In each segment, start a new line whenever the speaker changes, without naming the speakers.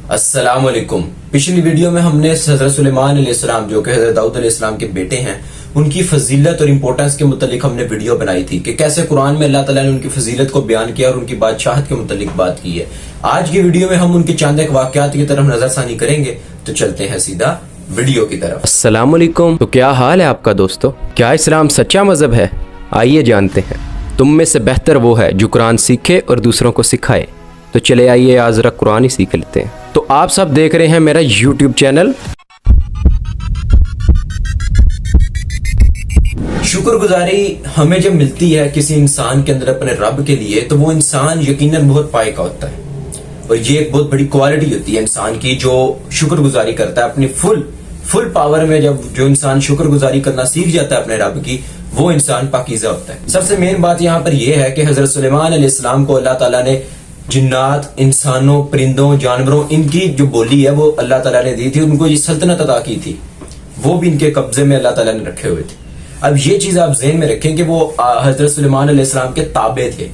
السلام علیکم۔ پچھلی ویڈیو میں ہم نے حضرت سلیمان علیہ السلام جو کہ حضرت داؤد علیہ السلام کے بیٹے ہیں ان کی فضیلت اور امپورٹنس کے متعلق ہم نے ویڈیو بنائی تھی کہ کیسے قرآن میں اللہ تعالیٰ نے ان کی فضیلت کو بیان کیا اور ان کی بادشاہت کے متعلق بات کی ہے۔ آج کی ویڈیو میں ہم ان کے چند ایک واقعات کی طرف نظر ثانی کریں گے، تو چلتے ہیں سیدھا ویڈیو کی طرف۔
السلام علیکم۔ تو کیا حال ہے آپ کا دوستو؟ کیا اسلام سچا مذہب ہے؟ آئیے جانتے ہیں۔ تم میں سے بہتر وہ ہے جو قرآن سیکھے اور دوسروں کو سکھائے۔ تو چلے آئیے آج ذرا قرآن ہی سیکھ لیتے ہیں۔ تو آپ سب دیکھ رہے ہیں میرا یوٹیوب چینل۔
شکر گزاری ہمیں جب ملتی ہے کسی انسان کے اندر اپنے رب کے لیے، تو وہ انسان یقیناً بہت پائے کا ہوتا ہے، اور یہ ایک بہت بڑی کوالٹی ہوتی ہے انسان کی جو شکر گزاری کرتا ہے اپنی فل پاور میں۔ جب جو انسان شکر گزاری کرنا سیکھ جاتا ہے اپنے رب کی، وہ انسان پاکیزہ ہوتا ہے۔ سب سے مین بات یہاں پر یہ ہے کہ حضرت سلیمان علیہ السلام کو اللہ تعالیٰ نے جنات، انسانوں، پرندوں، جانوروں، ان کی جو بولی ہے وہ اللہ تعالیٰ نے دی تھی، ان کو یہ سلطنت عطا کی تھی، وہ بھی ان کے قبضے میں اللہ تعالیٰ نے رکھے ہوئے تھے۔ اب یہ چیز آپ ذہن میں رکھیں کہ وہ حضرت سلیمان علیہ السلام کے تابع تھے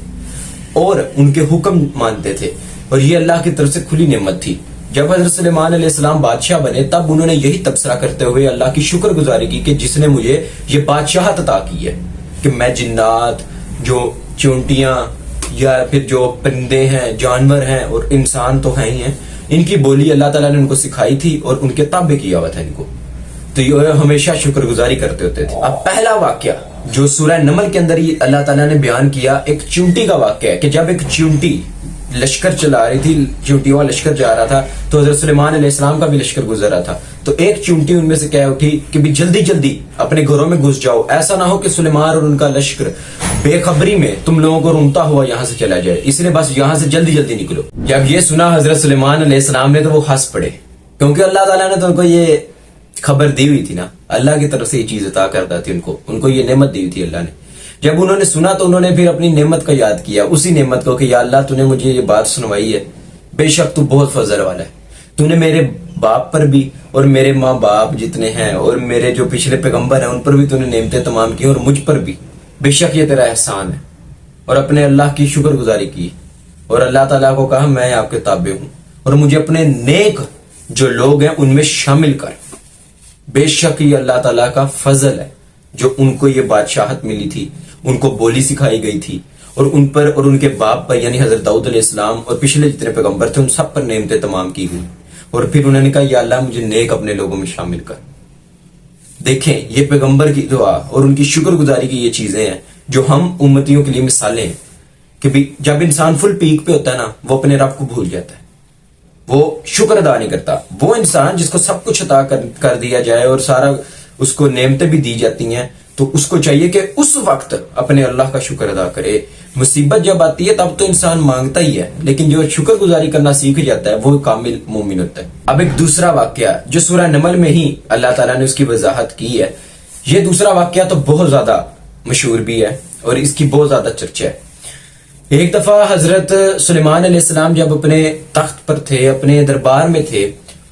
اور ان کے حکم مانتے تھے، اور یہ اللہ کی طرف سے کھلی نعمت تھی۔ جب حضرت سلیمان علیہ السلام بادشاہ بنے، تب انہوں نے یہی تبصرہ کرتے ہوئے اللہ کی شکر گزاری کی کہ جس نے مجھے یہ بادشاہت عطا کی ہے کہ میں جنات، جو چونٹیاں یا پھر جو پرندے ہیں، جانور ہیں اور انسان تو ہیں ہی ہیں، ان کی بولی اللہ تعالیٰ نے ان کو سکھائی تھی اور ان کے تابع کیا ہوا تھا ان کو، تو یہ ہمیشہ شکر گزاری کرتے ہوتے تھے۔ اب پہلا واقعہ جو سورہ نمل کے اندر یہ اللہ تعالیٰ نے بیان کیا، ایک چونٹی کا واقعہ ہے کہ جب ایک چونٹی لشکر چلا رہی تھی، چونٹیوں کا لشکر جا رہا تھا، تو حضرت سلیمان علیہ السلام کا بھی لشکر گزر رہا تھا، تو ایک چونٹی ان میں سے کہہ اٹھی کہ بھی جلدی جلدی اپنے گھروں میں گھس جاؤ، ایسا نہ ہو کہ سلیمان اور ان کا لشکر بے خبری میں تم لوگوں کو رونتا ہوا یہاں سے چلا جائے، اس لیے بس یہاں سے جلدی جلدی نکلو۔ جب یہ سنا حضرت سلیمان علیہ السلام نے تو وہ ہنس پڑے، کیونکہ اللہ تعالیٰ نے تو ان کو یہ خبر دی ہوئی تھی نا، اللہ کی طرف سے یہ چیز عطا کرتا تھی ان کو یہ نعمت دی ہوئی تھی اللہ نے۔ جب انہوں نے سنا تو انہوں نے پھر اپنی نعمت کا یاد کیا، اسی نعمت کو کہ یا اللہ تو نے مجھے یہ بات سنوائی ہے، بے شک تو بہت فضل والا ہے، تو نے میرے باپ پر بھی اور میرے ماں باپ جتنے ہیں اور میرے جو پچھلے پیغمبر ہیں ان پر بھی تو نے نعمتیں تمام کی، اور مجھ پر بھی، بے شک یہ تیرا احسان ہے۔ اور اپنے اللہ کی شکر گزاری کی اور اللہ تعالیٰ کو کہا میں آپ کے تابع ہوں اور مجھے اپنے نیک جو لوگ ہیں ان میں شامل کر، بے شک یہ اللہ تعالیٰ کا فضل ہے جو ان کو یہ بادشاہت ملی تھی، ان کو بولی سکھائی گئی تھی، اور ان پر اور ان کے باپ پر یعنی حضرت داؤد علیہ السلام اور پچھلے جتنے پیغمبر تھے ان سب پر نعمتیں تمام کی گئی، اور پھر انہوں نے کہا یا اللہ مجھے نیک اپنے لوگوں میں شامل کر۔ دیکھیں یہ پیغمبر کی دعا اور ان کی شکر گزاری کی یہ چیزیں ہیں جو ہم امتیوں کے لیے مثالیں ہیں کہ بھی جب انسان فل پیک پہ ہوتا ہے نا، وہ اپنے رب کو بھول جاتا ہے، وہ شکر ادا نہیں کرتا۔ وہ انسان جس کو سب کچھ عطا کر دیا جائے اور سارا اس کو نعمتیں بھی دی جاتی ہیں، تو اس کو چاہیے کہ اس وقت اپنے اللہ کا شکر ادا کرے۔ مصیبت جب آتی ہے تب تو انسان مانگتا ہی ہے، لیکن جو شکر گزاری کرنا سیکھ جاتا ہے وہ کامل مومن ہوتا ہے۔ اب ایک دوسرا واقعہ جو سورہ نمل میں ہی اللہ تعالیٰ نے اس کی وضاحت کی ہے، یہ دوسرا واقعہ تو بہت زیادہ مشہور بھی ہے اور اس کی بہت زیادہ چرچا ہے۔ ایک دفعہ حضرت سلیمان علیہ السلام جب اپنے تخت پر تھے، اپنے دربار میں تھے،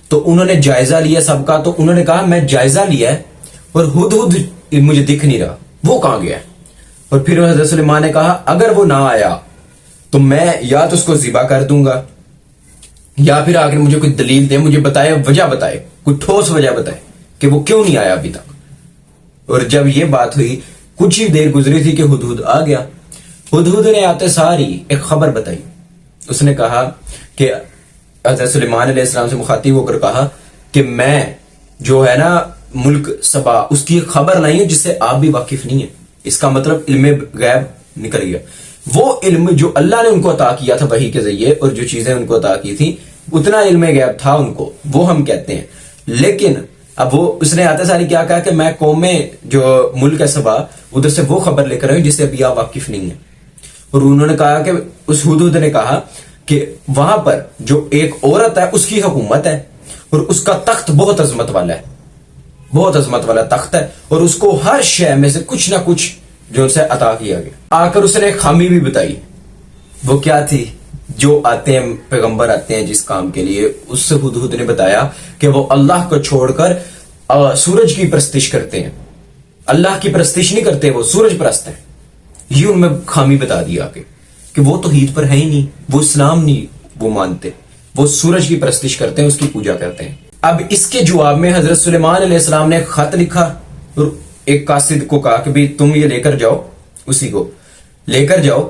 تو انہوں نے جائزہ لیا سب کا، تو انہوں نے کہا میں جائزہ لیا ہے اور ہدہد مجھے دکھ نہیں رہا، وہ کہاں گیا ہے؟ اور پھر حضرت سلیمان نے کہا اگر وہ نہ آیا تو میں یا تو اس کو ذبح کر دوں گا، یا پھر آخر مجھے کوئی دلیل دے، مجھے بتائے، وجہ بتائے، کوئی ٹھوس وجہ بتائے کہ وہ کیوں نہیں آیا ابھی تک۔ اور جب یہ بات ہوئی کچھ ہی دیر گزری تھی کہ ہدہد آ گیا۔ ہدہد نے آتے ساری ایک خبر بتائی، اس نے کہا کہ حضرت سلیمان علیہ السلام سے مخاطب ہو کر کہا کہ میں جو ہے نا ملک سبا اس کی خبر لائی ہوں جس سے آپ بھی واقف نہیں ہیں۔ اس کا مطلب علم غیب نکل گیا، وہ علم جو اللہ نے ان کو عطا کیا تھا وحی کے ذریعے اور جو چیزیں ان کو عطا کی تھی، اتنا علم غیب تھا ان کو، وہ ہم کہتے ہیں۔ لیکن اب وہ اس نے آتے ساری کیا کہا کہ میں قوم میں جو ملک ہے سبا ادھر سے وہ خبر لے کر آئی جس سے ابھی آپ واقف نہیں ہیں۔ اور انہوں نے کہا کہ اس ہدہد نے کہا کہ وہاں پر جو ایک عورت ہے اس کی حکومت ہے اور اس کا تخت بہت عظمت والا ہے، بہت عظمت والا تخت ہے، اور اس کو ہر شے میں سے کچھ نہ کچھ جو ان سے عطا کیا گیا۔ آ کر اس نے ایک خامی بھی بتائی، وہ کیا تھی؟ جو آتے ہیں پیغمبر آتے ہیں جس کام کے لیے، اس سے ہدہد نے بتایا کہ وہ اللہ کو چھوڑ کر سورج کی پرستش کرتے ہیں، اللہ کی پرستش نہیں کرتے، وہ سورج پرست ہیں۔ یہ ان میں خامی بتا دیا کہ وہ توحید پر ہے ہی نہیں، وہ اسلام نہیں وہ مانتے، وہ سورج کی پرستش کرتے ہیں، اس کی پوجا کرتے ہیں۔ اب اس کے جواب میں حضرت سلیمان علیہ السلام نے ایک خط لکھا اور ایک قاصد کو کہا کہ بھی تم یہ لے کر جاؤ، اسی کو لے کر جاؤ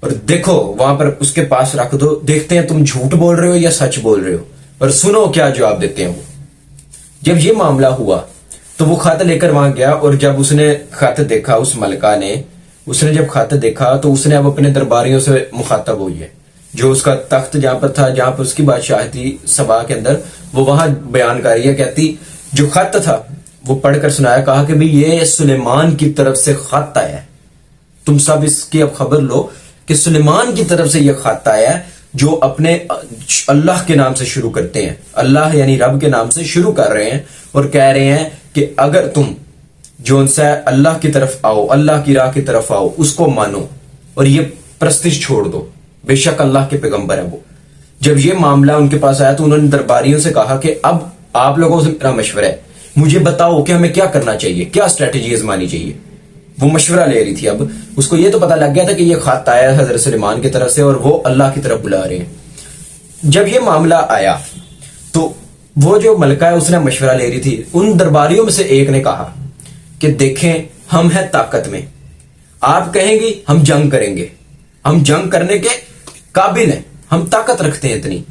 اور دیکھو وہاں پر اس کے پاس رکھ دو، دیکھتے ہیں تم جھوٹ بول رہے ہو یا سچ بول رہے ہو، اور سنو کیا جواب دیتے ہیں وہ۔ جب یہ معاملہ ہوا تو وہ خط لے کر وہاں گیا، اور جب اس نے خط دیکھا، اس ملکہ نے، اس نے جب خط دیکھا تو اس نے اب اپنے درباریوں سے مخاطب ہوئی ہے، جو اس کا تخت جہاں پر تھا، جہاں پر اس کی بادشاہ تھی سبا کے اندر، وہ وہاں بیان کر رہی ہے، کہتی جو خط تھا وہ پڑھ کر سنایا، کہا کہ بھی یہ سلیمان کی طرف سے خط آیا ہے، تم سب اس کی اب خبر لو کہ سلیمان کی طرف سے یہ خط آیا ہے، جو اپنے اللہ کے نام سے شروع کرتے ہیں، اللہ یعنی رب کے نام سے شروع کر رہے ہیں، اور کہہ رہے ہیں کہ اگر تم جو ان سے اللہ کی طرف آؤ، اللہ کی راہ کی طرف آؤ، اس کو مانو اور یہ پرستش چھوڑ دو، بے شک اللہ کے پیغمبر ہے وہ۔ جب یہ معاملہ ان کے پاس آیا تو انہوں نے درباریوں سے کہا کہ اب آپ لوگوں سے میرا مشورہ ہے، مجھے بتاؤ کہ ہمیں کیا کرنا چاہیے، کیا اسٹریٹجی آزمانی چاہیے۔ وہ مشورہ لے رہی تھی، اب اس کو یہ تو پتا لگ گیا تھا کہ یہ خط آیا ہے حضرت سلیمان کی طرف سے اور وہ اللہ کی طرف بلا رہے ہیں۔ جب یہ معاملہ آیا تو وہ جو ملکہ ہے اس نے مشورہ لے رہی تھی، ان درباریوں میں سے ایک نے کہا کہ دیکھیں ہم ہیں طاقت میں، آپ کہیں گی ہم جنگ کریں گے، ہم جنگ کرنے کے قابل ہیں، ہم طاقت رکھتے ہیں اتنی۔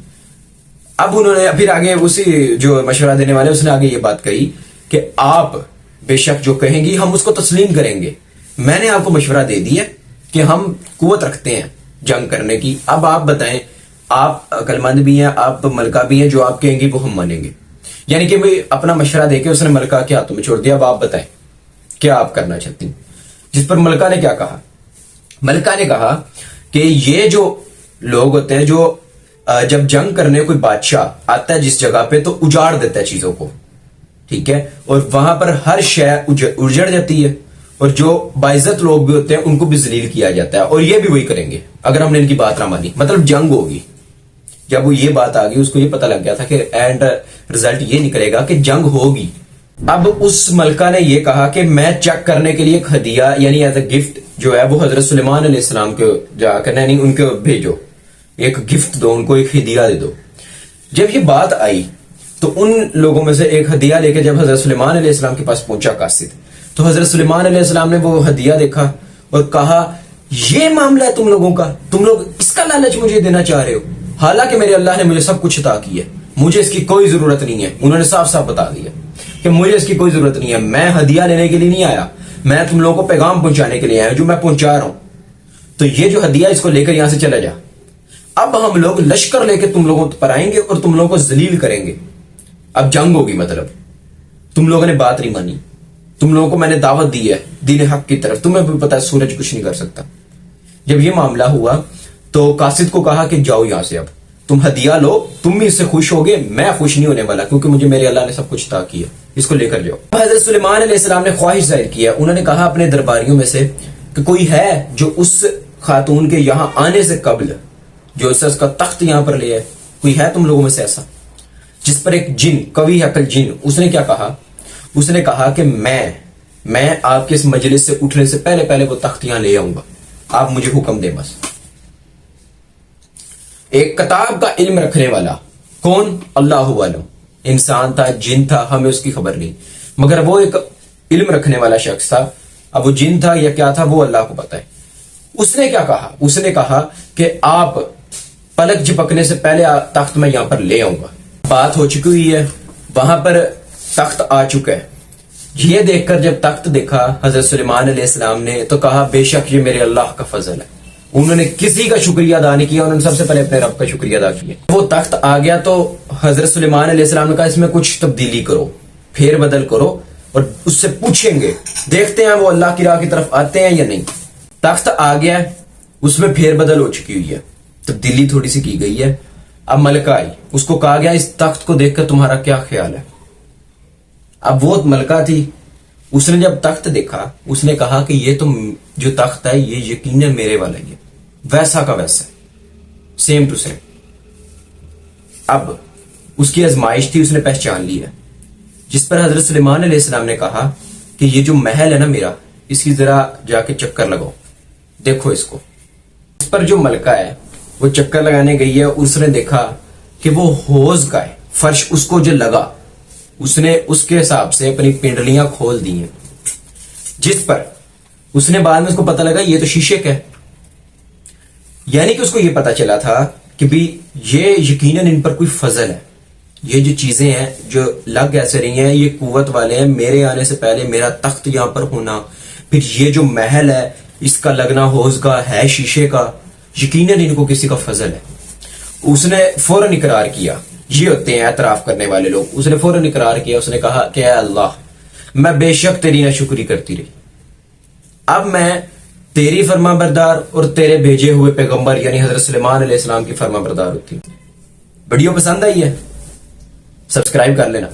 اب انہوں نے پھر آگے اسی جو مشورہ دینے والے اس نے آگے یہ بات کہی کہ آپ بے شک جو کہیں گی ہم اس کو تسلیم کریں گے، میں نے آپ کو مشورہ دے دیا کہ ہم قوت رکھتے ہیں جنگ کرنے کی، اب آپ بتائیں، آپ عقل مند بھی ہیں، آپ ملکہ بھی ہیں، جو آپ کہیں گے وہ ہم مانیں گے۔ یعنی کہ میں اپنا مشورہ دے کے اس نے ملکہ کے ہاتھوں میں چھوڑ دیا، اب آپ بتائیں کیا آپ کرنا چاہتے ہیں۔ جس پر ملکہ نے کیا کہا، ملکہ نے کہا کہ یہ جو لوگ ہوتے ہیں جو جب جنگ کرنے کوئی بادشاہ آتا ہے جس جگہ پہ تو اجاڑ دیتا ہے چیزوں کو، ٹھیک ہے، اور وہاں پر ہر شے اجڑ جاتی ہے، اور جو باعزت لوگ بھی ہوتے ہیں ان کو بھی ذلیل کیا جاتا ہے، اور یہ بھی وہی کریں گے اگر ہم نے ان کی بات نہ مانی، مطلب جنگ ہوگی۔ جب وہ یہ بات آ گئی اس کو یہ پتہ لگ گیا تھا کہ اینڈ رزلٹ یہ نکلے گا کہ جنگ ہوگی۔ اب اس ملکہ نے یہ کہا کہ میں چیک کرنے کے لیے ایک ہدیہ یعنی ایز اے گفٹ جو ہے وہ حضرت سلیمان علیہ السلام کو جا کر یعنی ان کو بھیجو، ایک گفٹ دو ان کو، ایک ہدیہ دے دو۔ جب یہ بات آئی تو ان لوگوں میں سے ایک ہدیہ لے کے جب حضرت سلیمان علیہ السلام کے پاس پہنچا قاصد، تو حضرت سلیمان علیہ السلام نے وہ ہدیہ دیکھا اور کہا یہ معاملہ ہے تم لوگوں کا، تم لوگ اس کا لالچ مجھے دینا چاہ رہے ہو، حالانکہ میرے اللہ نے مجھے سب کچھ عطا کی ہے، مجھے اس کی کوئی ضرورت نہیں ہے۔ انہوں نے صاف صاف بتا دیا کہ مجھے اس کی کوئی ضرورت نہیں ہے، میں ہدیہ لینے کے لیے نہیں آیا، میں تم لوگوں کو پیغام پہنچانے کے لیے آیا جو میں پہنچا رہا ہوں، تو یہ جو ہدیہ اس کو لے کر یہاں سے چلا جا۔ اب ہم لوگ لشکر لے کے تم لوگوں پر آئیں گے اور تم لوگوں کو ذلیل کریں گے، اب جنگ ہوگی، مطلب تم لوگوں نے بات نہیں مانی، تم لوگوں کو میں نے دعوت دی ہے دین حق کی طرف، تمہیں بھی پتا ہے سورج کچھ نہیں کر سکتا۔ جب یہ معاملہ ہوا تو قاصد کو کہا کہ جاؤ یہاں سے، اب تم ہدیہ لو، تم بھی اس سے خوش ہوگے، میں خوش نہیں ہونے والا کیونکہ مجھے میرے اللہ نے سب کچھ عطا کیا، اس کو لے کر جاؤ۔ حضرت سلیمان علیہ السلام نے خواہش ظاہر کیا، انہوں نے کہا اپنے درباریوں میں سے کہ کوئی ہے جو اس خاتون کے یہاں آنے سے قبل جو اس کا تخت یہاں پر لے ہے، کوئی ہے تم لوگوں میں سے ایسا؟ جس پر ایک جن، قوی عقل جن، اس نے کیا کہا، اس نے کہا کہ میں آپ کے اس مجلس سے اٹھنے سے پہلے وہ تخت یہاں لے آؤں گا، آپ مجھے حکم دیں بس۔ ایک کتاب کا علم رکھنے والا، کون؟ اللہ عالم، انسان تھا، جن تھا، ہمیں اس کی خبر نہیں، مگر وہ ایک علم رکھنے والا شخص تھا، اب وہ جن تھا یا کیا تھا وہ اللہ کو پتا ہے۔ اس نے کیا کہا، اس نے کہا کہ آپ پلک جھپکنے سے پہلے تخت میں یہاں پر لے آؤں گا۔ بات ہو چکی ہوئی ہے، وہاں پر تخت آ چکا ہے۔ یہ دیکھ کر جب تخت دیکھا حضرت سلیمان علیہ السلام نے تو کہا بے شک یہ میرے اللہ کا فضل ہے۔ انہوں نے کسی کا شکریہ ادا نہیں کیا، انہوں نے سب سے پہلے اپنے رب کا شکریہ ادا کیا۔ وہ تخت آ گیا تو حضرت سلیمان علیہ السلام نے کہا اس میں کچھ تبدیلی کرو، پھیر بدل کرو، اور اس سے پوچھیں گے، دیکھتے ہیں وہ اللہ کی راہ کی طرف آتے ہیں یا نہیں۔ تخت آ گیا، اس میں پھیر بدل ہو چکی ہوئی ہے، تبدیلی تھوڑی سی کی گئی ہے۔ اب ملکہ آئی، اس کو کہا گیا اس تخت کو دیکھ کر تمہارا کیا خیال ہے؟ اب وہ ملکہ تھی، اس نے جب تخت دیکھا اس نے کہا کہ یہ تو جو تخت ہے یہ یقیناً میرے والا ہی ہے، ویسا کا ویسا، سیم ٹو سیم۔ اب اس کی آزمائش تھی، اس نے پہچان لی ہے، جس پر حضرت سلیمان علیہ السلام نے کہا کہ یہ جو محل ہے نا میرا، اس کی ذرا جا کے چکر لگاؤ، دیکھو اس کو۔ اس پر جو ملکہ ہے وہ چکر لگانے گئی ہے، اس نے دیکھا کہ وہ حوض کا ہے فرش اس کو جو لگا اس نے اس کے حساب سے اپنی پنڈلیاں کھول دی ہیں، جس پر اس نے بعد میں اس کو پتہ لگا یہ تو شیشے کا ہے. یعنی کہ اس کو یہ پتا چلا تھا کہ بھی یہ یقیناً ان پر کوئی فضل ہے، یہ جو چیزیں ہیں جو لگ ایسے رہی ہیں یہ قوت والے ہیں، میرے آنے سے پہلے میرا تخت یہاں پر ہونا، پھر یہ جو محل ہے اس کا لگنا حوض کا ہے شیشے کا، یقیناً ان کو کسی کا فضل ہے. اس نے فوراً اقرار کیا. یہ ہوتے ہیں اعتراف کرنے والے لوگ. اس نے فوراً اقرار کیا، اس نے کہا کہ اے اللہ میں بے شک تیری ناشکری کرتی رہی، اب میں تیری فرما بردار اور تیرے بھیجے ہوئے پیغمبر یعنی حضرت سلیمان علیہ السلام کی فرما بردار ہوتی ہوں. ویڈیو پسند آئی ہے؟ سبسکرائب کر لینا.